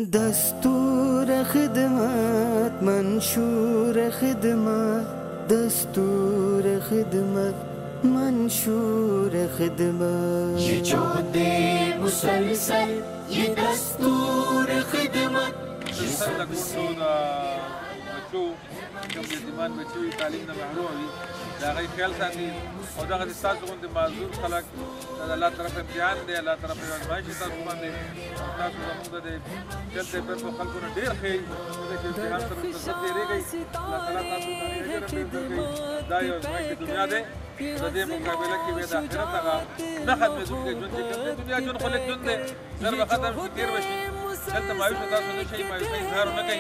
دستور خدمت منشور خدمت دستور خدمت منشور خدمت ये जोहद मुसलसल ये दस्तूर खिदमत کوم یتیمان بچي تعلیم نه محروم وي دا غي خیال ساتي او دا غي تاسو غوندي معذور خلک د الله طرف امتحان دی الله طرف ازمایش تاسو باندې تاسو زموږ د چلته پر خلکو نه ډیر خي چې امتحان سره متصل دی رېږي الله تعالی تاسو ته اجر ورکړي دا یو ازمایش دنیا دی د دې مقابله کې به د آخرت هغه نه ختمېدونکی ژوند چې کوم دنیا ژوند خلک ژوند دی زر به ختم شي تېر به شي دلته مایوسه تاسو نه شئ مایوسۍ اظهار ونه کوئ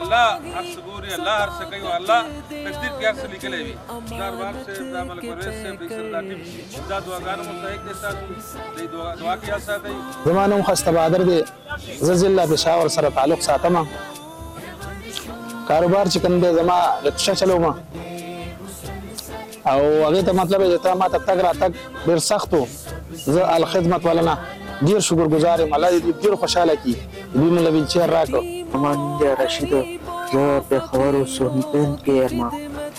الله هر څه ګوري الله هر څه کوي او الله تقدیر کې هر څه لیکلی وي دا ارباب صاحب دا ملک پرویز صاحب د سر دا ټیم دا دعاګانو مستحق دي ستاسو د دعا کې یاد ساتئ زما نوم خسته بهادر دی زه ضلع پېښور سره تعلق ساتم کاروبار چې کوم دی زما رکشه چلوم او هغې ته مطلب یې ته ما ته تګ راتګ ډېر سخت و زه الخدمت والا نه ډېر شکرګزار یم الله دې ډېر خوشحاله کړي دوی موږ له ویلچیر راکړ زما نوم دی رشید زه پېښور اوسېدونکی یم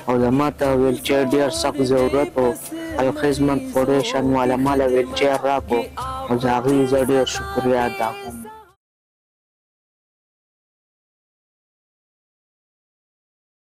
او زما ته ویلچیر ډېر سخت ضرورت و الخدمت فاونډیشن والا ما له ویلچیر راکړو او د هغې زه ډېر شکریه ادا کوم